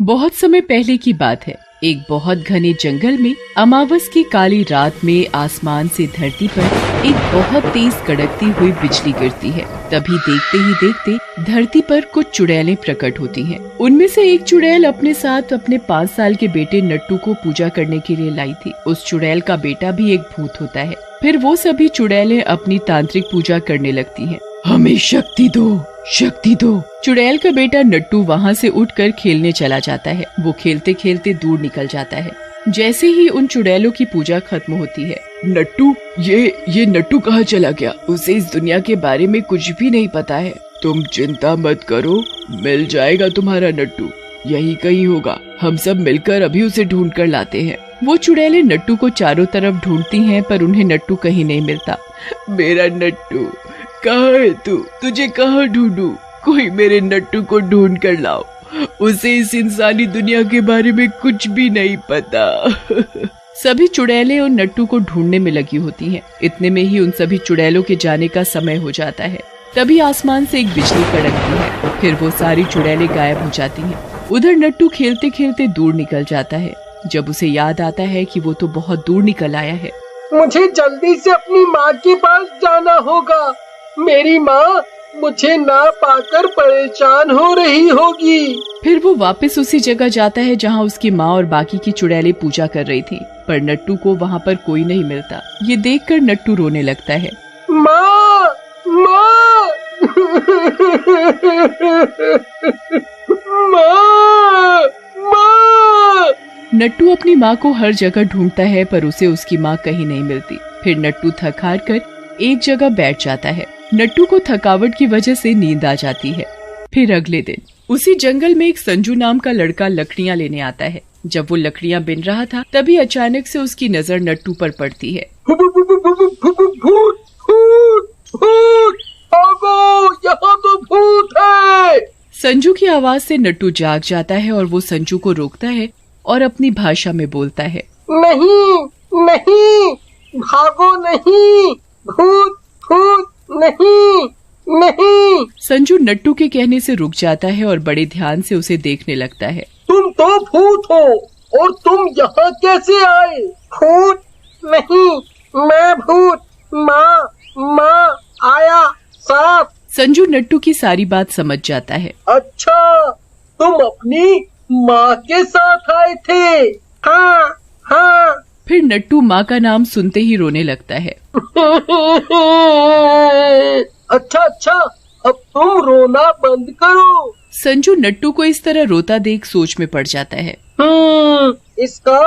बहुत समय पहले की बात है। एक बहुत घने जंगल में अमावस की काली रात में आसमान से धरती पर एक बहुत तेज कड़कती हुई बिजली गिरती है। तभी देखते ही देखते धरती पर कुछ चुड़ैलें प्रकट होती हैं। उनमें से एक चुड़ैल अपने साथ अपने 5 साल के बेटे नट्टू को पूजा करने के लिए लाई थी। उस चुड़ैल का बेटा भी एक भूत होता है। फिर वो सभी चुड़ैलें अपनी तांत्रिक पूजा करने लगती हैं। हमें शक्ति दो, शक्ति दो। चुड़ैल का बेटा नट्टू वहाँ से उठकर खेलने चला जाता है। वो खेलते खेलते दूर निकल जाता है। जैसे ही उन चुड़ैलों की पूजा खत्म होती है, नट्टू, ये नट्टू कहाँ चला गया? उसे इस दुनिया के बारे में कुछ भी नहीं पता है। तुम चिंता मत करो, मिल जाएगा तुम्हारा नट्टू, यही कहीं होगा। हम सब मिलकर अभी उसे ढूंढ कर लाते हैं। वो चुड़ैलें नट्टू को चारों तरफ ढूंढती हैं, पर उन्हें नट्टू कहीं नहीं मिलता। मेरा नट्टू कहाँ है तू? तुझे कहाँ ढूंढूं? कोई मेरे नट्टू को ढूंढ कर लाओ। उसे इस इंसानी दुनिया के बारे में कुछ भी नहीं पता। सभी चुड़ैलें उन नट्टू को ढूंढने में लगी होती हैं। इतने में ही उन सभी चुड़ैलों के जाने का समय हो जाता है। तभी आसमान से एक बिजली कड़कती है। फिर वो सारी चुड़ैलें गायब हो जाती हैं। उधर नट्टू खेलते खेलते दूर निकल जाता है। जब उसे याद आता है कि वो तो बहुत दूर निकल आया है। मुझे जल्दी से अपनी माँ के पास जाना होगा। मेरी माँ मुझे ना पाकर परेशान हो रही होगी। फिर वो वापस उसी जगह जाता है जहाँ उसकी माँ और बाकी की चुड़ैलें पूजा कर रही थी, पर नट्टू को वहाँ पर कोई नहीं मिलता। ये देखकर नट्टू रोने लगता है। माँ, माँ, माँ, माँ। नट्टू अपनी माँ को हर जगह ढूंढता है, पर उसे उसकी माँ कहीं नहीं मिलती। फिर नट्टू थक हार कर एक जगह बैठ जाता है। नट्टू को थकावट की वजह से नींद आ जाती है। फिर अगले दिन उसी जंगल में एक संजू नाम का लड़का लकड़ियाँ लेने आता है। जब वो लकड़ियाँ बिन रहा था, तभी अचानक से उसकी नजर नट्टू पर पड़ती है। भूत, भूत, भूत, भागो, यहाँ तो भूत है। संजू की आवाज से नट्टू जाग जाता है और वो संजू को रोकता है और अपनी भाषा में बोलता है। नहीं, नहीं, भागो नहीं, भूत, भूत, नहीं, नहीं। संजू नट्टू के कहने से रुक जाता है और बड़े ध्यान से उसे देखने लगता है। तुम तो भूत हो और तुम यहाँ कैसे आए? भूत नहीं, मैं भूत। माँ, माँ, आया साफ। संजू नट्टू की सारी बात समझ जाता है। अच्छा, तुम अपनी माँ के साथ आए थे? हाँ, हाँ। फिर नट्टू माँ का नाम सुनते ही रोने लगता है। अच्छा, अच्छा, अब तुम रोना बंद करो। संजू नट्टू को इस तरह रोता देख सोच में पड़ जाता है। इसका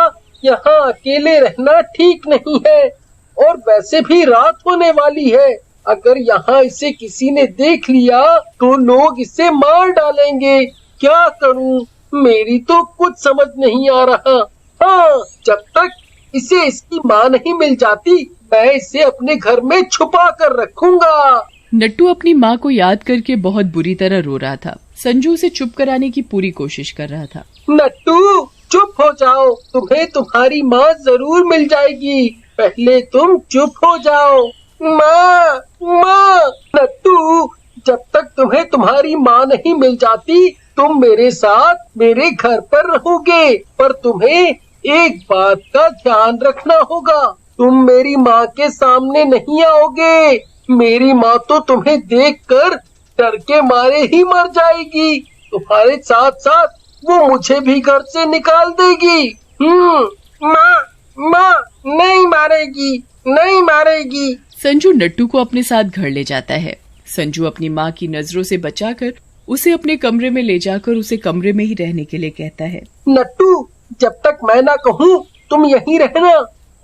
यहाँ अकेले रहना ठीक नहीं है, और वैसे भी रात होने वाली है। अगर यहाँ इसे किसी ने देख लिया तो लोग इसे मार डालेंगे। क्या करूँ? मेरी तो कुछ समझ नहीं आ रहा। हाँ, जब तक इसे इसकी माँ नहीं मिल जाती, मैं इसे अपने घर में छुपा कर रखूंगा। नट्टू अपनी माँ को याद करके बहुत बुरी तरह रो रहा था। संजू उसे चुप कराने की पूरी कोशिश कर रहा था। नट्टू, चुप हो जाओ, तुम्हें तुम्हारी माँ जरूर मिल जाएगी। पहले तुम चुप हो जाओ। माँ, माँ। नट्टू, जब तक तुम्हें तुम्हारी माँ नहीं मिल जाती, तुम मेरे साथ मेरे घर पर रहोगे। पर तुम्हें एक बात का ध्यान रखना होगा, तुम मेरी माँ के सामने नहीं आओगे। मेरी माँ तो तुम्हें देखकर डर के मारे ही मर जाएगी। तुम्हारे साथ साथ वो मुझे भी घर से निकाल देगी। माँ, माँ, नहीं मारेगी, नहीं मारेगी। संजू नट्टू को अपने साथ घर ले जाता है। संजू अपनी माँ की नजरों से बचाकर उसे अपने कमरे में ले जाकर उसे कमरे में ही रहने के लिए कहता है। नट्टू, जब तक मैं ना कहूँ तुम यहीं रहना,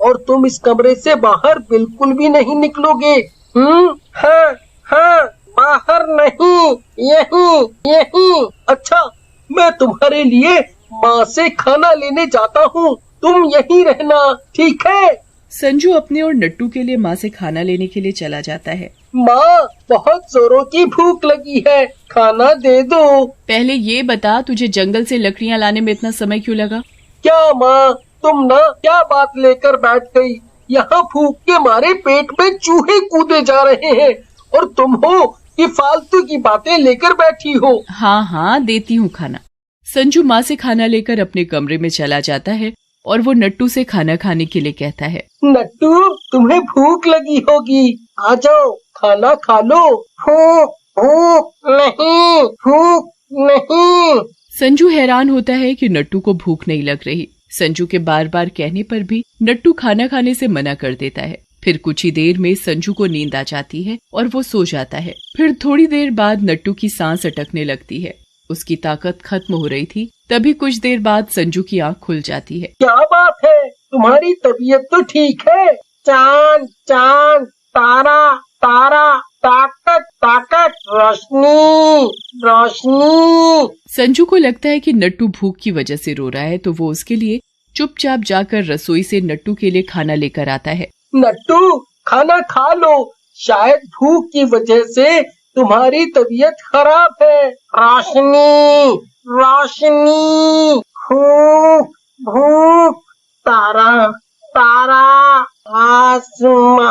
और तुम इस कमरे से बाहर बिल्कुल भी नहीं निकलोगे। हाँ, हाँ, बाहर नहीं, यहीं, यहीं। अच्छा, मैं तुम्हारे लिए माँ से खाना लेने जाता हूँ, तुम यहीं रहना, ठीक है? संजू अपने और नट्टू के लिए माँ से खाना लेने के लिए चला जाता है। माँ, बहुत जोरों की भूख लगी है, खाना दे दो। पहले ये बता, तुझे जंगल से लकड़ियाँ लाने में इतना समय क्यों लगा? क्या माँ, तुम ना क्या बात लेकर बैठ गई? यहाँ भूख के मारे पेट में चूहे कूदे जा रहे हैं, और तुम हो कि फालतू की बातें लेकर बैठी हो। हाँ हाँ, देती हूँ खाना। संजू माँ से खाना लेकर अपने कमरे में चला जाता है और वो नट्टू से खाना खाने के लिए कहता है। नट्टू, तुम्हें भूख लगी होगी, आ जाओ खाना खा लो। भूख भूख नहीं, भूख नहीं। संजू हैरान होता है कि नट्टू को भूख नहीं लग रही। संजू के बार बार कहने पर भी नट्टू खाना खाने से मना कर देता है। फिर कुछ ही देर में संजू को नींद आ जाती है और वो सो जाता है। फिर थोड़ी देर बाद नट्टू की सांस अटकने लगती है। उसकी ताकत खत्म हो रही थी। तभी कुछ देर बाद संजू की आंख खुल जाती है। क्या बात है, तुम्हारी तबीयत तो ठीक है। चांद चांद, तारा तारा, ताकत ताकत, रोशनी रोशनी। संजू को लगता है कि नट्टू भूख की वजह से रो रहा है, तो वो उसके लिए चुपचाप जाकर रसोई से नट्टू के लिए खाना लेकर आता है। नट्टू, खाना खा लो, शायद भूख की वजह से तुम्हारी तबीयत खराब है। रोशनी रोशनी, भूख भूख, तारा तारा, आसमान।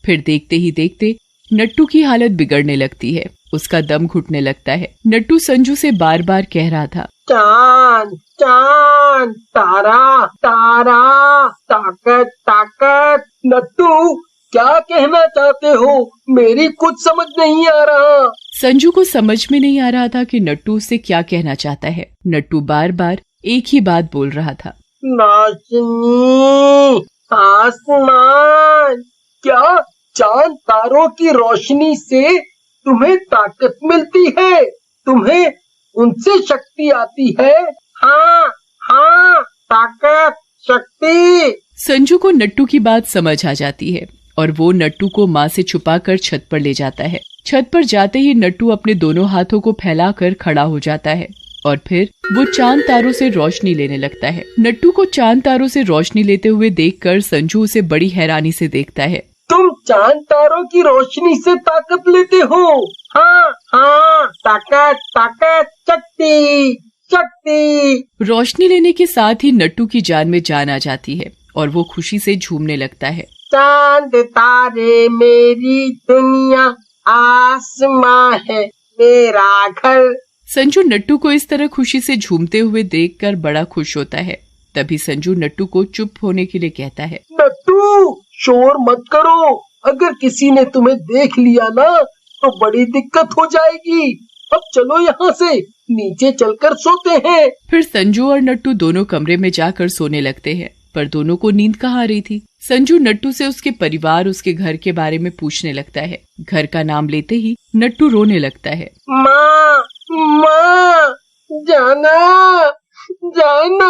फिर देखते ही देखते नट्टू की हालत बिगड़ने लगती है। उसका दम घुटने लगता है। नट्टू संजू से बार बार कह रहा था, चांद चांद, तारा तारा, ताकत ताकत। नट्टू, क्या कहना चाहते हो? मेरी कुछ समझ नहीं आ रहा। संजू को समझ में नहीं आ रहा था कि नट्टू उससे क्या कहना चाहता है। नट्टू बार बार एक ही बात बोल रहा था, रोशनी, आसमान। क्या चांद तारों की रोशनी से तुम्हें ताकत मिलती है? तुम्हें उनसे शक्ति आती है? हाँ हाँ, ताकत, शक्ति। संजू को नट्टू की बात समझ आ जाती है और वो नट्टू को माँ से छुपाकर छत पर ले जाता है। छत पर जाते ही नट्टू अपने दोनों हाथों को फैलाकर खड़ा हो जाता है और फिर वो चांद तारों से रोशनी लेने लगता है। नट्टू को चांद तारों से रोशनी लेते हुए देखकर संजू उसे बड़ी हैरानी से देखता है। तुम चांद तारों की रोशनी से ताकत लेते हो? हाँ हाँ, ताकत ताकत, शक्ति शक्ति। रोशनी लेने के साथ ही नट्टू की जान में जान आ जाती है और वो खुशी से झूमने लगता है। चांद तारे मेरी दुनिया, आसमां है मेरा घर। संजू नट्टू को इस तरह खुशी से झूमते हुए देखकर बड़ा खुश होता है। तभी संजू नट्टू को चुप होने के लिए कहता है। नट्टू, शोर मत करो। अगर किसी ने तुम्हें देख लिया ना तो बड़ी दिक्कत हो जाएगी। अब चलो यहाँ से, नीचे चलकर सोते हैं। फिर संजू और नट्टू दोनों कमरे में जाकर सोने लगते हैं, पर दोनों को नींद कहाँ आ रही थी। संजू नट्टू से उसके परिवार, उसके घर के बारे में पूछने लगता है। घर का नाम लेते ही नट्टू रोने लगता है। माँ माँ, जाना जाना।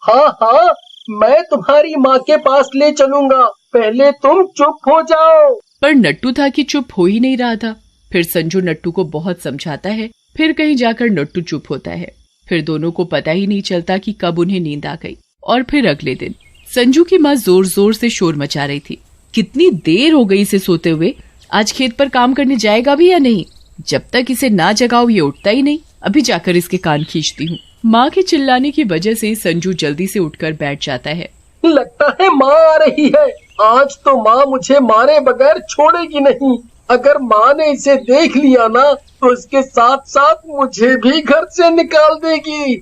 हाँ हाँ, मैं तुम्हारी माँ के पास ले चलूंगा, पहले तुम चुप हो जाओ। पर नट्टू था कि चुप हो ही नहीं रहा था। फिर संजू नट्टू को बहुत समझाता है। फिर कहीं जाकर नट्टू चुप होता है। फिर दोनों को पता ही नहीं चलता कि कब उन्हें नींद आ गई। और फिर अगले दिन संजू की माँ जोर जोर से शोर मचा रही थी। कितनी देर हो गई इसे सोते हुए, आज खेत पर काम करने जाएगा भी या नहीं? जब तक इसे ना जगाओ ये उठता ही नहीं। अभी जाकर इसके कान खींचती हूँ। माँ के चिल्लाने की वजह से संजू जल्दी से उठकर बैठ जाता है। लगता है माँ आ रही है। आज तो माँ मुझे मारे बगैर छोड़ेगी नहीं। अगर माँ ने इसे देख लिया ना तो इसके साथ साथ मुझे भी घर से निकाल देगी।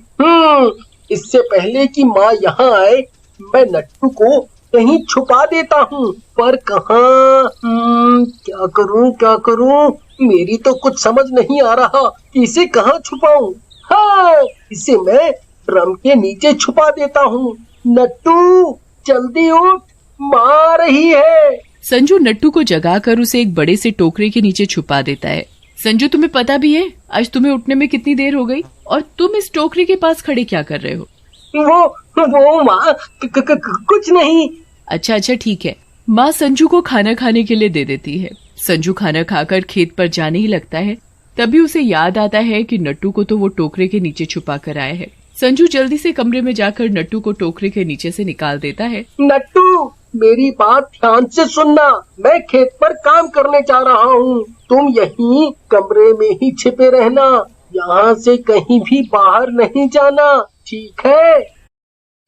इससे पहले कि माँ यहाँ आए, मैं नट्टू को कहीं छुपा देता हूँ। पर कहाँ? क्या करूँ? मेरी तो कुछ समझ नहीं आ रहा कि इसे कहाँ छुपाऊं। हाँ, इसे मैं ड्रम के नीचे छुपा देता हूँ। नट्टू, जल्दी उठ, माँ आ रही है। संजू नट्टू को जगाकर उसे एक बड़े से टोकरे के नीचे छुपा देता है। संजू, तुम्हें पता भी है आज तुम्हें उठने में कितनी देर हो गई? और तुम इस टोकरे के पास खड़े क्या कर रहे हो? वो माँ, कुछ नहीं। अच्छा ठीक है। माँ संजू को खाना खाने के लिए दे देती है। संजू खाना खाकर खेत पर जाने ही लगता है। तभी उसे याद आता है कि नट्टू को तो वो टोकरे के नीचे छुपा कर आया है। संजू जल्दी से कमरे में जाकर नट्टू को टोकरे के नीचे से निकाल देता है। नट्टू, मेरी बात ध्यान से सुनना। मैं खेत पर काम करने जा रहा हूँ। तुम यहीं कमरे में ही छिपे रहना। यहाँ से कहीं भी बाहर नहीं जाना, ठीक है?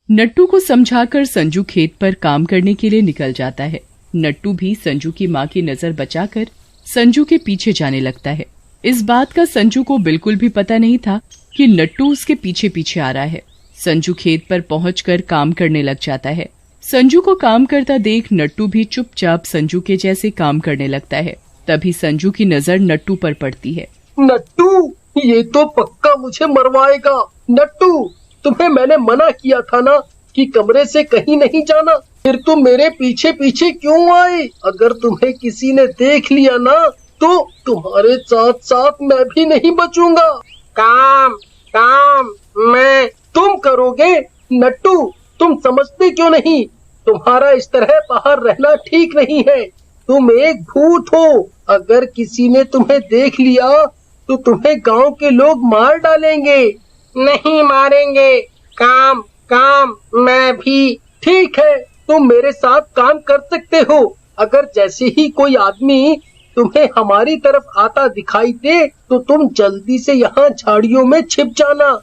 नट्टू को समझाकर संजू खेत पर काम करने के लिए निकल जाता है। नट्टू भी संजू की माँ की नजर बचाकर संजू के पीछे जाने लगता है। इस बात का संजू को बिल्कुल भी पता नहीं था कि नट्टू उसके पीछे पीछे आ रहा है। संजू खेत पर पहुंचकर काम करने लग जाता है। संजू को काम करता देख नट्टू भी चुपचाप संजू के जैसे काम करने लगता है। तभी संजू की नजर नट्टू पर पड़ती है। नट्टू, ये तो पक्का मुझे मरवाएगा। नट्टू, तुम्हें मैंने मना किया था ना कि कमरे से कहीं नहीं जाना, फिर तुम मेरे पीछे पीछे क्यों आए? अगर तुम्हें किसी ने देख लिया ना तो तुम्हारे साथ साथ मैं भी नहीं बचूंगा। काम काम मैं तुम करोगे। नट्टू, तुम समझते क्यों नहीं? तुम्हारा इस तरह बाहर रहना ठीक नहीं है। तुम एक भूत हो। अगर किसी ने तुम्हें देख लिया तो तुम्हें गांव के लोग मार डालेंगे। नहीं मारेंगे। काम काम मैं भी। ठीक है, तुम मेरे साथ काम कर सकते हो। अगर जैसे ही कोई आदमी तुम्हें हमारी तरफ आता दिखाई दे तो तुम जल्दी से यहाँ झाड़ियों में छिप जाना।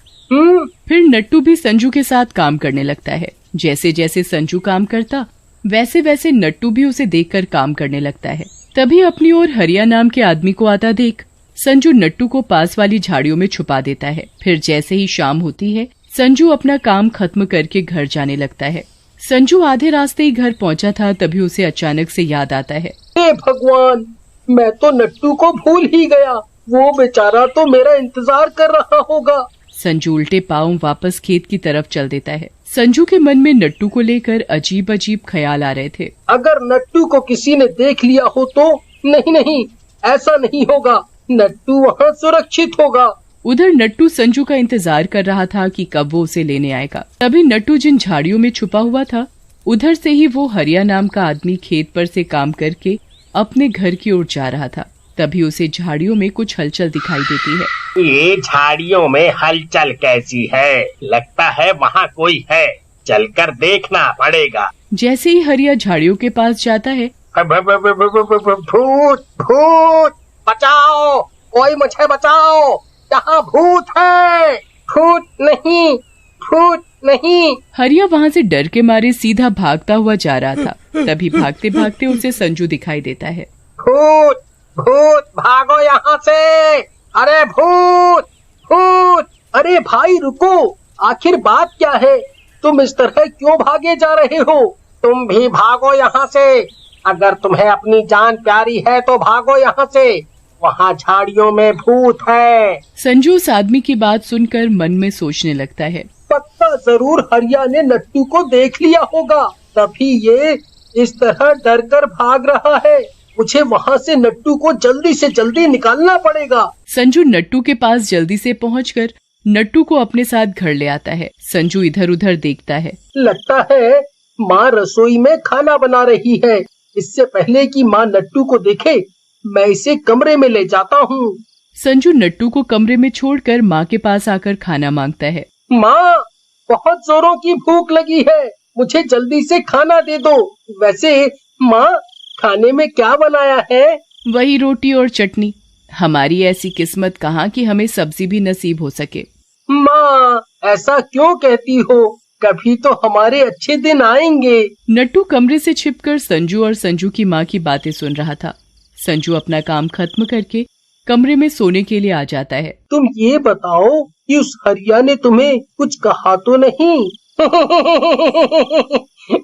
फिर नट्टू भी संजू के साथ काम करने लगता है। जैसे जैसे संजू काम करता वैसे वैसे नट्टू भी उसे देखकर काम करने लगता है। तभी अपनी ओर हरिया नाम के आदमी को आता देख संजू नट्टू को पास वाली झाड़ियों में छुपा देता है। फिर जैसे ही शाम होती है संजू अपना काम खत्म करके घर जाने लगता है। संजू आधे रास्ते ही घर पहुंचा था तभी उसे अचानक से याद आता है। हे भगवान, मैं तो नट्टू को भूल ही गया। वो बेचारा तो मेरा इंतजार कर रहा होगा। संजू उल्टे पांव वापस खेत की तरफ चल देता है। संजू के मन में नट्टू को लेकर अजीब अजीब ख्याल आ रहे थे। अगर नट्टू को किसी ने देख लिया हो तो? नहीं नहीं, ऐसा नहीं होगा। नट्टू वहाँ सुरक्षित होगा। उधर नट्टू संजू का इंतजार कर रहा था कि कब वो उसे लेने आएगा। तभी नट्टू जिन झाड़ियों में छुपा हुआ था उधर से ही वो हरिया नाम का आदमी खेत पर से काम करके अपने घर की ओर जा रहा था। तभी उसे झाड़ियों में कुछ हलचल दिखाई देती है। ये झाड़ियों में हलचल कैसी है? लगता है वहाँ कोई है, चलकर देखना पड़ेगा। जैसे ही हरिया झाड़ियों के पास जाता है, भूत भूत, बचाओ, कोई मुझे बचाओ, यहाँ भूत है। भूत नहीं, भूत नहीं। हरिया वहाँ से डर के मारे सीधा भागता हुआ जा रहा था। तभी भागते भागते उसे संजू दिखाई देता है। भूत भूत, भागो यहाँ से। अरे भूत भूत। अरे भाई रुको, आखिर बात क्या है? तुम इस तरह क्यों भागे जा रहे हो? तुम भी भागो यहाँ से। अगर तुम्हें अपनी जान प्यारी है तो भागो यहाँ से। वहाँ झाड़ियों में भूत है। संजू उस आदमी की बात सुनकर मन में सोचने लगता है। पक्का जरूर हरिया ने नट्टू को देख लिया होगा, तभी ये इस तरह डर कर भाग रहा है। मुझे वहाँ से नट्टू को जल्दी से जल्दी निकालना पड़ेगा। संजू नट्टू के पास जल्दी से पहुंचकर नट्टू को अपने साथ घर ले आता है। संजू इधर उधर देखता है। लगता है माँ रसोई में खाना बना रही है। इससे पहले कि माँ नट्टू को देखे मैं इसे कमरे में ले जाता हूँ। संजू नट्टू को कमरे में छोड़कर माँ के पास आकर खाना मांगता है। माँ, बहुत जोरों की भूख लगी है, मुझे जल्दी से खाना दे दो। वैसे माँ, खाने में क्या बनाया है? वही रोटी और चटनी। हमारी ऐसी किस्मत कहाँ कि हमें सब्जी भी नसीब हो सके। माँ, ऐसा क्यों कहती हो? कभी तो हमारे अच्छे दिन आएंगे। नट्टू कमरे से छिपकर संजू और संजू की माँ की बातें सुन रहा था। संजू अपना काम खत्म करके कमरे में सोने के लिए आ जाता है। तुम ये बताओ कि उस हरिया ने तुम्हें कुछ कहा तो नहीं?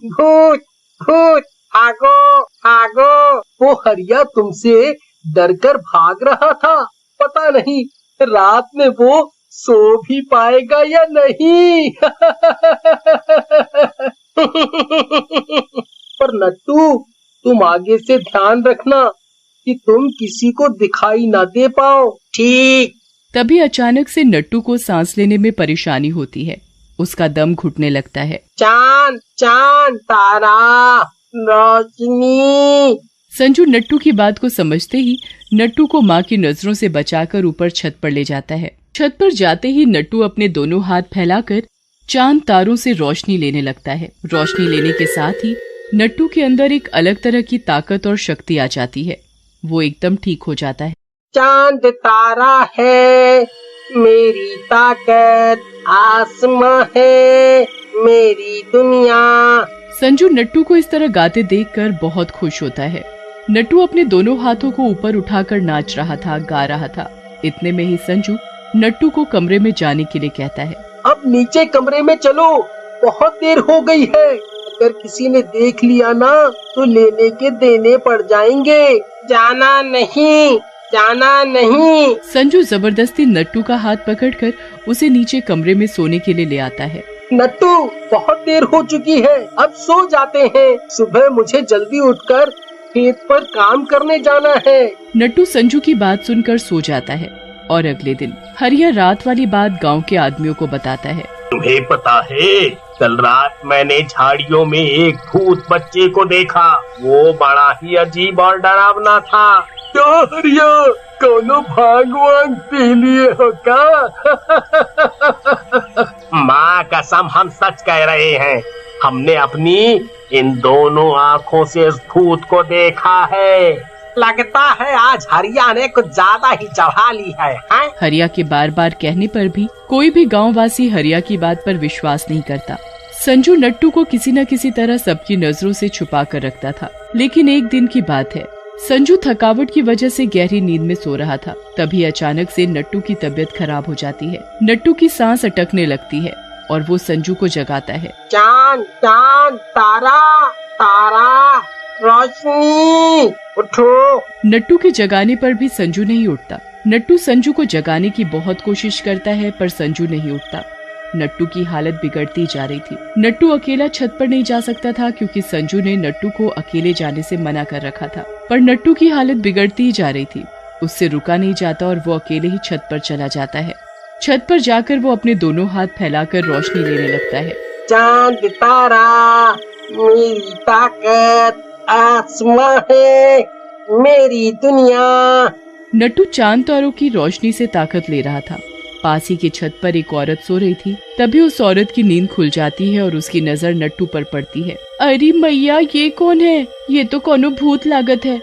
भूत भूत, भागो भागो। वो हरिया तुमसे डरकर भाग रहा था। पता नहीं रात में वो सो भी पाएगा या नहीं। पर नट्टू, तुम आगे से ध्यान रखना कि तुम किसी को दिखाई ना दे पाओ। ठीक। तभी अचानक से नट्टू को सांस लेने में परेशानी होती है। उसका दम घुटने लगता है। चांद चांद, तारा, रोशनी। संजू नट्टू की बात को समझते ही नट्टू को माँ की नजरों से बचाकर ऊपर छत पर ले जाता है। छत पर जाते ही नट्टू अपने दोनों हाथ फैलाकर चांद तारों से रोशनी लेने लगता है। रोशनी लेने के साथ ही नट्टू के अंदर एक अलग तरह की ताकत और शक्ति आ जाती है। वो एकदम ठीक हो जाता है। चांद तारा है मेरी ताकत, आसमां है मेरी दुनिया। संजू नट्टू को इस तरह गाते देखकर बहुत खुश होता है। नट्टू अपने दोनों हाथों को ऊपर उठाकर नाच रहा था, गा रहा था। इतने में ही संजू नट्टू को कमरे में जाने के लिए कहता है। अब नीचे कमरे में चलो, बहुत देर हो गई है। अगर किसी ने देख लिया ना तो लेने के देने पड़ जाएंगे। जाना नहीं, जाना नहीं। संजू जबरदस्ती नट्टू का हाथ पकड़कर उसे नीचे कमरे में सोने के लिए ले आता है। नट्टू, बहुत देर हो चुकी है, अब सो जाते हैं। सुबह मुझे जल्दी उठकर खेत पर काम करने जाना है। नट्टू संजू की बात सुनकर सो जाता है और अगले दिन हरिया रात वाली बात गांव के आदमियों को बताता है। तुम्हें पता है, कल रात मैंने झाड़ियों में एक भूत बच्चे को देखा। वो बड़ा ही अजीब और डरावना था। क्या हरिया, कोनो भागवान पी लिए हो का? माँ कसम, हम सच कह रहे हैं। हमने अपनी इन दोनों आँखों से इस भूत को देखा है। लगता है आज हरिया ने कुछ ज्यादा ही चढ़ा ली है। हरिया के बार बार कहने पर भी कोई भी गांववासी हरिया की बात पर विश्वास नहीं करता। संजू नट्टू को किसी न किसी तरह सबकी नजरों से छुपा कर रखता था। लेकिन एक दिन की बात है, संजू थकावट की वजह से गहरी नींद में सो रहा था। तभी अचानक से नट्टू की तबीयत खराब हो जाती है। नट्टू की सांस अटकने लगती है और वो संजू को जगाता है। चांद, चांद, तारा, तारा, रोशनी, उठो। नट्टू के जगाने पर भी संजू नहीं उठता। नट्टू संजू को जगाने की बहुत कोशिश करता है पर संजू नहीं उठता। नट्टू की हालत बिगड़ती जा रही थी। नट्टू अकेला छत पर नहीं जा सकता था क्योंकि संजू ने नट्टू को अकेले जाने से मना कर रखा था। पर नट्टू की हालत बिगड़ती ही जा रही थी। उससे रुका नहीं जाता और वो अकेले ही छत पर चला जाता है। छत पर जाकर वो अपने दोनों हाथ फैलाकर रोशनी लेने लगता है। चांद, तारा, मेरी ताकत, आसमां है मेरी दुनिया। नट्टू चांद तारों की रोशनी से ताकत ले रहा था। पास ही की छत पर एक औरत सो रही थी। तभी उस औरत की नींद खुल जाती है और उसकी नजर नट्टू पर पड़ती है। अरे मैया, ये कौन है? ये तो कोनो भूत लागत है।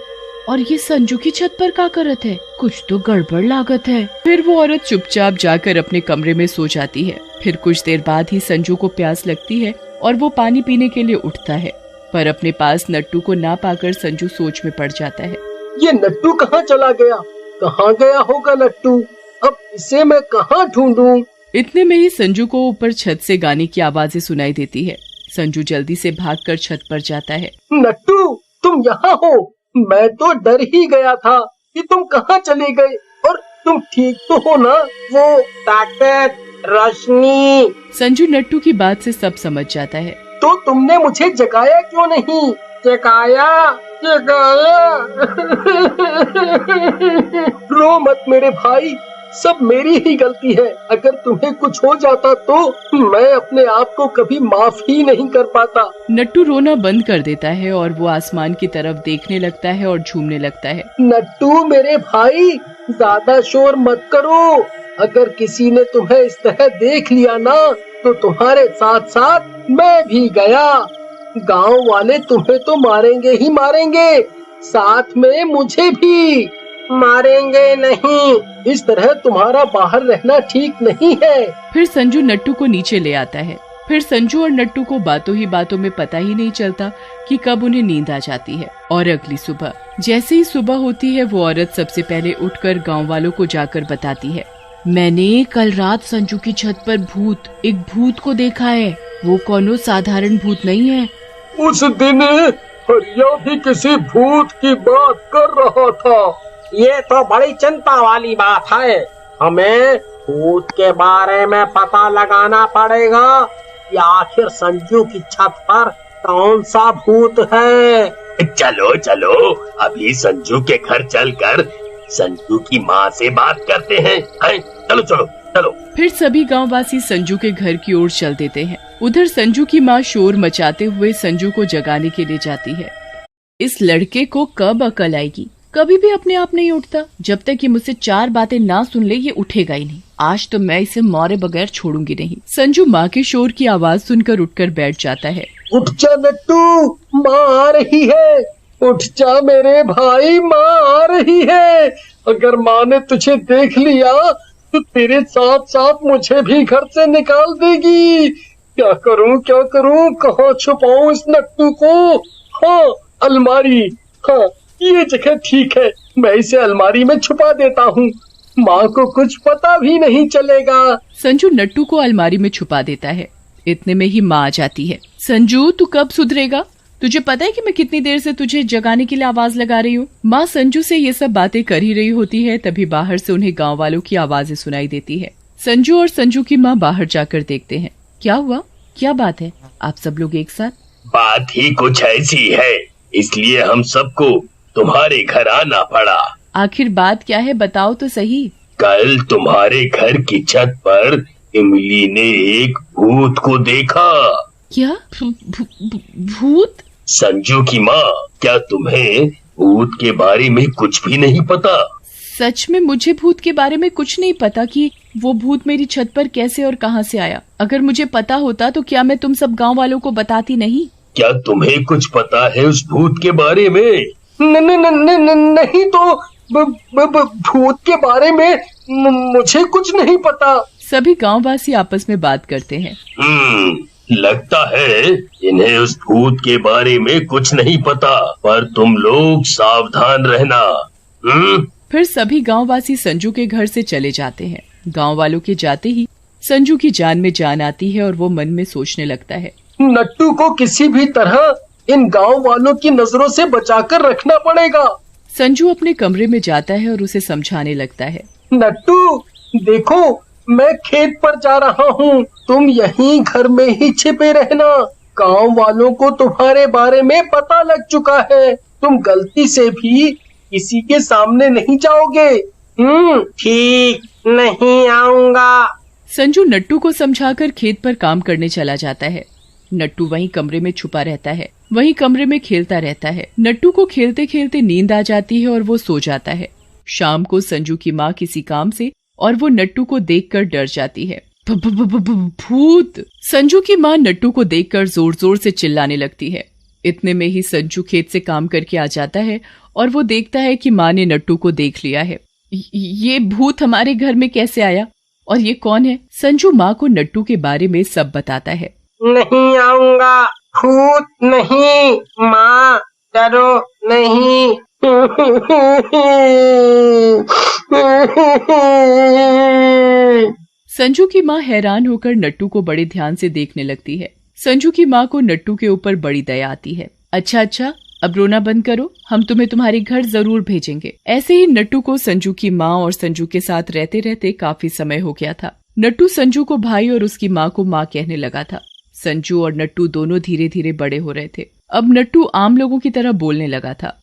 और ये संजू की छत पर क्या करत है? कुछ तो गड़बड़ लागत है। फिर वो औरत चुपचाप जाकर अपने कमरे में सो जाती है। फिर कुछ देर बाद ही संजू को प्यास लगती है और वो पानी पीने के लिए उठता है। पर अपने पास नट्टू को ना पाकर संजू सोच में पड़ जाता है। ये नट्टू कहाँ चला गया? कहाँ गया होगा नट्टू? अब इसे मैं कहाँ ढूंढूं? इतने में ही संजू को ऊपर छत से गाने की आवाजें सुनाई देती है। संजू जल्दी से भागकर छत पर जाता है। नट्टू, तुम यहाँ हो? मैं तो डर ही गया था कि तुम कहाँ चले गए। और तुम ठीक तो हो ना? वो ताकत, रोशनी। संजू नट्टू की बात से सब समझ जाता है। तो तुमने मुझे जगाया क्यों नहीं? जगाया, जगाया। रो मत मेरे भाई, सब मेरी ही गलती है। अगर तुम्हें कुछ हो जाता तो मैं अपने आप को कभी माफ ही नहीं कर पाता। नट्टू रोना बंद कर देता है और वो आसमान की तरफ देखने लगता है और झूमने लगता है। नट्टू मेरे भाई, ज्यादा शोर मत करो। अगर किसी ने तुम्हें इस तरह देख लिया ना तो तुम्हारे साथ साथ मैं भी गया। गांव वाले तुम्हें तो मारेंगे ही मारेंगे, साथ में मुझे भी मारेंगे नहीं। इस तरह तुम्हारा बाहर रहना ठीक नहीं है। फिर संजू नट्टू को नीचे ले आता है। फिर संजू और नट्टू को बातों ही बातों में पता ही नहीं चलता कि कब उन्हें नींद आ जाती है। और अगली सुबह जैसे ही सुबह होती है, वो औरत सबसे पहले उठकर गांव वालों को जाकर बताती है, मैंने कल रात संजू की छत पर एक भूत को देखा है। वो कोनो साधारण भूत नहीं है। उस दिन हरिया भी किसी भूत की बात कर रहा था। ये तो बड़ी चिंता वाली बात है। हमें भूत के बारे में पता लगाना पड़ेगा कि आखिर संजू की छत पर कौन सा भूत है। चलो चलो, अभी संजू के घर चलकर संजू की माँ से बात करते हैं। चलो चलो चलो। फिर सभी गांववासी संजू के घर की ओर चल देते हैं। उधर संजू की माँ शोर मचाते हुए संजू को जगाने के लिए जाती है। इस लड़के को कब अकल आएगी? कभी भी अपने आप नहीं उठता। जब तक ये मुझसे 4 बातें ना सुन ले, ये उठेगा ही नहीं। आज तो मैं इसे मारे बगैर छोड़ूंगी नहीं। संजू माँ के शोर की आवाज सुनकर उठकर बैठ जाता है। उठ जा नट्टू, माँ आ रही है। उठ जा मेरे भाई, माँ आ रही है। अगर माँ ने तुझे देख लिया तो तेरे साथ साथ मुझे भी घर से निकाल देगी। क्या करूँ, कहाँ छुपाऊं इस नट्टू को? हाँ, अलमारी। हाँ, ये जगह ठीक है, मैं इसे अलमारी में छुपा देता हूँ। माँ को कुछ पता भी नहीं चलेगा। संजू नट्टू को अलमारी में छुपा देता है। इतने में ही माँ आ जाती है। संजू, तू कब सुधरेगा? तुझे पता है कि मैं कितनी देर से तुझे जगाने के लिए आवाज लगा रही हूँ? माँ संजू से ये सब बातें कर ही रही होती है, तभी बाहर से उन्हें गांव वालों की आवाजें सुनाई देती है। संजू और संजू की माँ बाहर जाकर देखते हैं। क्या हुआ? क्या बात है? आप सब लोग एक साथ? बात ही कुछ ऐसी है, इसलिए हम सबको तुम्हारे घर आना पड़ा। आखिर बात क्या है, बताओ तो सही। कल तुम्हारे घर की छत पर इमली ने एक भूत को देखा। क्या? भूत? संजू की माँ, क्या तुम्हें भूत के बारे में कुछ भी नहीं पता? सच में मुझे भूत के बारे में कुछ नहीं पता कि वो भूत मेरी छत पर कैसे और कहां से आया। अगर मुझे पता होता तो क्या मैं तुम सब गांव वालों को बताती नहीं? क्या तुम्हें कुछ पता है उस भूत के बारे में? नहीं तो भूत के बारे में मुझे कुछ नहीं पता। सभी गांववासी आपस में बात करते हैं। लगता है इन्हें उस भूत के बारे में कुछ नहीं पता, पर तुम लोग सावधान रहना। फिर सभी गांववासी संजू के घर से चले जाते हैं। गांव वालों के जाते ही संजू की जान में जान आती है और वो मन में सोचने लगता है, नट्टू को किसी भी तरह इन गांव वालों की नजरों से बचाकर रखना पड़ेगा। संजू अपने कमरे में जाता है और उसे समझाने लगता है। नट्टू, देखो मैं खेत पर जा रहा हूँ, तुम यहीं घर में ही छिपे रहना। गांव वालों को तुम्हारे बारे में पता लग चुका है, तुम गलती से भी किसी के सामने नहीं जाओगे। ठीक, नहीं आऊंगा। संजू नट्टू को समझाकर खेत पर काम करने चला जाता है। नट्टू वहीं कमरे में छुपा रहता है, वहीं कमरे में खेलता रहता है। नट्टू को खेलते खेलते नींद आ जाती है और वो सो जाता है। शाम को संजू की माँ किसी काम से और वो नट्टू को देखकर डर जाती है। भूत! संजू की माँ नट्टू को देखकर जोर जोर से चिल्लाने लगती है। इतने में ही संजू खेत से काम करके आ जाता है और वो देखता है कि माँ ने नट्टू को देख लिया है। ये भूत हमारे घर में कैसे आया और ये कौन है? संजू माँ को नट्टू के बारे में सब बताता है। नहीं आऊंगा, भूत नहीं, माँ डरो नहीं। संजू की माँ हैरान होकर नट्टू को बड़े ध्यान से देखने लगती है। संजू की माँ को नट्टू के ऊपर बड़ी दया आती है। अच्छा, अब रोना बंद करो, हम तुम्हें तुम्हारे घर जरूर भेजेंगे। ऐसे ही नट्टू को संजू की माँ और संजू के साथ रहते रहते काफी समय हो गया था। नट्टू संजू को भाई और उसकी माँ को माँ कहने लगा था। संजू और नट्टू दोनों धीरे धीरे बड़े हो रहे थे। अब नट्टू आम लोगों की तरह बोलने लगा था।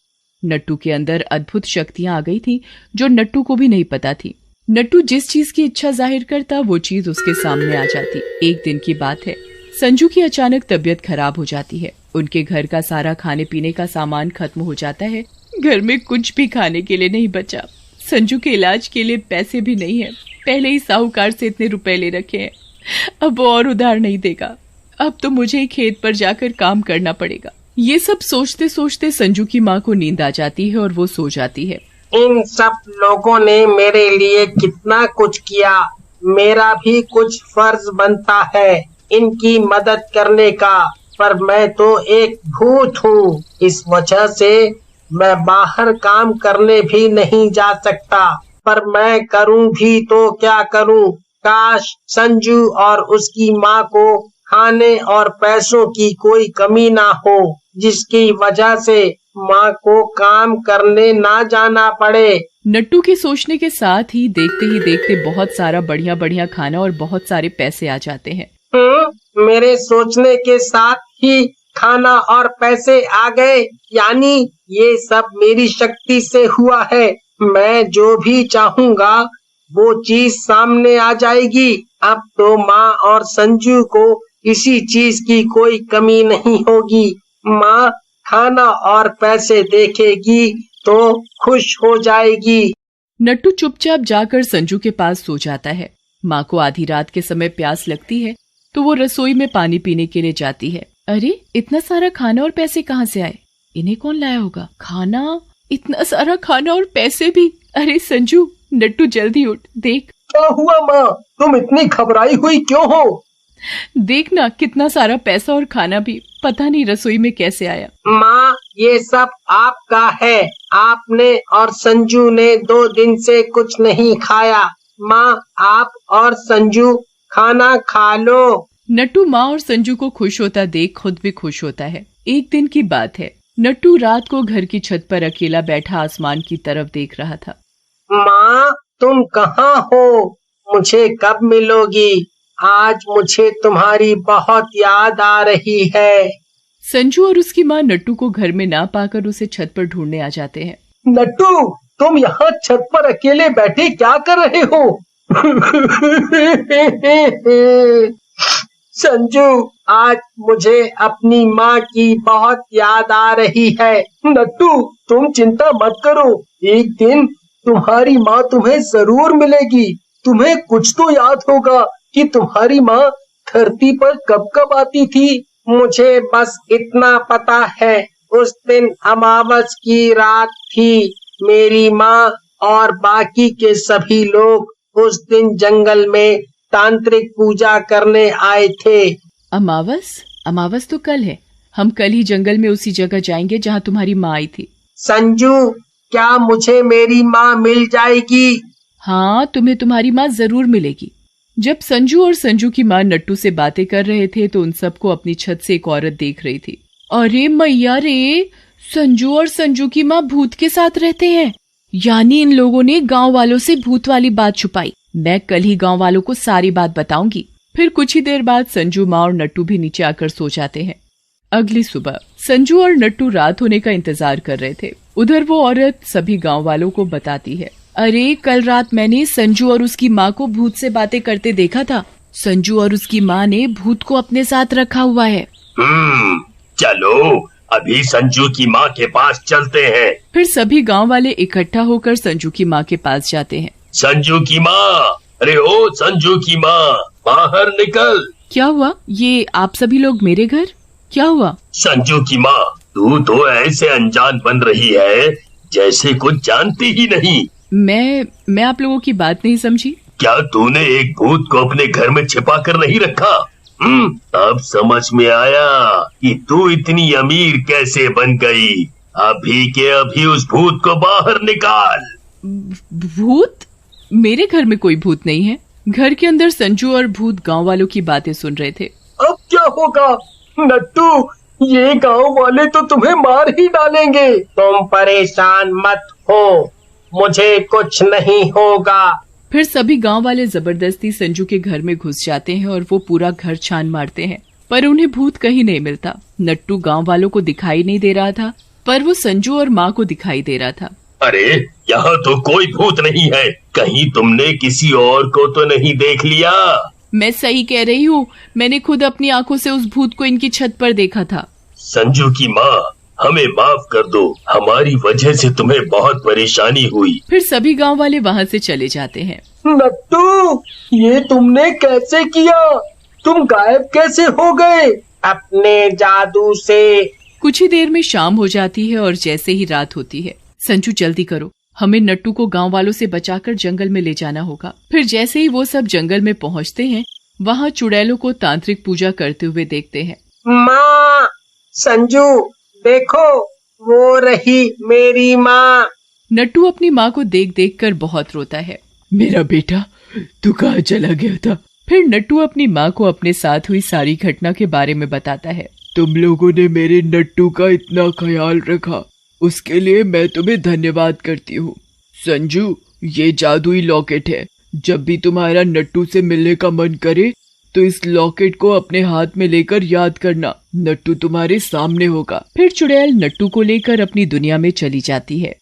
नट्टू के अंदर अद्भुत शक्तियां आ गई थी जो नट्टू को भी नहीं पता थी। नट्टू जिस चीज की इच्छा जाहिर करता वो चीज उसके सामने आ जाती। एक दिन की बात है, संजू की अचानक तबीयत खराब हो जाती है। उनके घर का सारा खाने पीने का सामान खत्म हो जाता है। घर में कुछ भी खाने के लिए नहीं बचा। संजू के इलाज के लिए पैसे भी नहीं है। पहले ही साहूकार से इतने रुपए ले रखे हैं, अब वो और उधार नहीं देगा। अब तो मुझे ही खेत पर जाकर काम करना पड़ेगा। ये सब सोचते सोचते संजू की माँ को नींद आ जाती है और वो सो जाती है। इन सब लोगों ने मेरे लिए कितना कुछ किया, मेरा भी कुछ फर्ज बनता है इनकी मदद करने का, पर मैं तो एक भूत हूँ। इस वजह से मैं बाहर काम करने भी नहीं जा सकता, पर मैं करूँ भी तो क्या करूँ? काश संजू और उसकी माँ को खाने और पैसों की कोई कमी ना हो, जिसकी वजह से माँ को काम करने ना जाना पड़े। नट्टू के सोचने के साथ ही देखते बहुत सारा बढ़िया बढ़िया खाना और बहुत सारे पैसे आ जाते हैं। मेरे सोचने के साथ ही खाना और पैसे आ गए, यानी ये सब मेरी शक्ति से हुआ है। मैं जो भी चाहूँगा वो चीज सामने आ जाएगी। अब तो माँ और संजू को किसी चीज की कोई कमी नहीं होगी। माँ खाना और पैसे देखेगी तो खुश हो जाएगी। नट्टू चुपचाप जाकर संजू के पास सो जाता है। माँ को आधी रात के समय प्यास लगती है तो वो रसोई में पानी पीने के लिए जाती है। अरे, इतना सारा खाना और पैसे कहाँ से आए? इन्हें कौन लाया होगा? खाना, इतना सारा खाना और पैसे भी। अरे संजू, नट्टू जल्दी उठ, देख। क्या हुआ माँ, तुम इतनी घबराई हुई क्यों हो? देखना, कितना सारा पैसा और खाना भी, पता नहीं रसोई में कैसे आया। माँ, ये सब आपका है। आपने और संजू ने 2 दिन से कुछ नहीं खाया। माँ, आप और संजू खाना खा लो। नट्टू माँ और संजू को खुश होता देख खुद भी खुश होता है। एक दिन की बात है, नट्टू रात को घर की छत पर अकेला बैठा आसमान की तरफ देख रहा था। माँ, तुम कहाँ हो? मुझे कब मिलोगी? आज मुझे तुम्हारी बहुत याद आ रही है। संजू और उसकी माँ नट्टू को घर में ना पाकर उसे छत पर ढूंढने आ जाते हैं। नट्टू, तुम यहाँ छत पर अकेले बैठे क्या कर रहे हो? संजू, आज मुझे अपनी माँ की बहुत याद आ रही है। नट्टू, तुम चिंता मत करो, एक दिन तुम्हारी माँ तुम्हें जरूर मिलेगी। तुम्हें कुछ तो याद होगा कि तुम्हारी माँ धरती पर कब कब आती थी। मुझे बस इतना पता है, उस दिन अमावस की रात थी। मेरी माँ और बाकी के सभी लोग उस दिन जंगल में तांत्रिक पूजा करने आए थे। अमावस तो कल है। हम कल ही जंगल में उसी जगह जाएंगे जहाँ तुम्हारी माँ आई थी। संजू, क्या मुझे मेरी माँ मिल जाएगी? हाँ, तुम्हें तुम्हारी माँ जरूर मिलेगी। जब संजू और संजू की माँ नट्टू से बातें कर रहे थे तो उन सबको अपनी छत से एक औरत देख रही थी। अरे मैया रे, संजू और संजू की माँ भूत के साथ रहते हैं। यानी इन लोगों ने गांव वालों से भूत वाली बात छुपाई। मैं कल ही गांव वालों को सारी बात बताऊंगी। फिर कुछ ही देर बाद संजू, माँ और नट्टू भी नीचे आकर सो जाते हैं। अगली सुबह संजू और नट्टू रात होने का इंतजार कर रहे थे। उधर वो औरत सभी गांव वालों को बताती है, अरे कल रात मैंने संजू और उसकी माँ को भूत से बातें करते देखा था। संजू और उसकी माँ ने भूत को अपने साथ रखा हुआ है। चलो अभी संजू की माँ के पास चलते हैं। फिर सभी गांव वाले इकट्ठा होकर संजू की माँ के पास जाते हैं। संजू की माँ, अरे ओ संजू की माँ, बाहर निकल। क्या हुआ? ये आप सभी लोग मेरे घर? क्या हुआ? संजू की माँ, तू तो ऐसे अनजान बन रही है जैसे कुछ जानती ही नहीं। मैं आप लोगों की बात नहीं समझी। क्या तूने एक भूत को अपने घर में छिपा कर नहीं रखा? अब समझ में आया कि तू इतनी अमीर कैसे बन गई। अभी के अभी उस भूत को बाहर निकाल। भूत? मेरे घर में कोई भूत नहीं है। घर के अंदर संजू और भूत गांव वालों की बातें सुन रहे थे। अब क्या होगा? नट्टू, ये गांव वाले तो तुम्हें मार ही डालेंगे। तुम परेशान मत हो, मुझे कुछ नहीं होगा। फिर सभी गांव वाले जबरदस्ती संजू के घर में घुस जाते हैं और वो पूरा घर छान मारते हैं, पर उन्हें भूत कहीं नहीं मिलता। नट्टू गांव वालों को दिखाई नहीं दे रहा था, पर वो संजू और माँ को दिखाई दे रहा था। अरे यहाँ तो कोई भूत नहीं है, कहीं तुमने किसी और को तो नहीं देख लिया? मैं सही कह रही हूँ, मैंने खुद अपनी आंखों से उस भूत को इनकी छत पर देखा था। संजू की माँ, हमें माफ कर दो, हमारी वजह से तुम्हें बहुत परेशानी हुई। फिर सभी गांव वाले वहाँ से चले जाते हैं। नट्टू, ये तुमने कैसे किया? तुम गायब कैसे हो गए? अपने जादू से। कुछ ही देर में शाम हो जाती है और जैसे ही रात होती है, संजू जल्दी करो, हमें नट्टू को गांव वालों से बचाकर जंगल में ले जाना होगा। फिर जैसे ही वो सब जंगल में पहुँचते हैं, वहाँ चुड़ैलों को तांत्रिक पूजा करते हुए देखते हैं। माँ, संजू देखो, वो रही मेरी माँ। नट्टू अपनी माँ को देख देख कर बहुत रोता है। मेरा बेटा, तू कहाँ चला गया था? फिर नट्टू अपनी माँ को अपने साथ हुई सारी घटना के बारे में बताता है। तुम लोगों ने मेरे नट्टू का इतना ख्याल रखा, उसके लिए मैं तुम्हें धन्यवाद करती हूँ। संजू, ये जादुई लॉकेट है। जब भी तुम्हारा नट्टू से मिलने का मन करे तो इस लॉकेट को अपने हाथ में लेकर याद करना, नट्टू तुम्हारे सामने होगा। फिर चुड़ैल नट्टू को लेकर अपनी दुनिया में चली जाती है।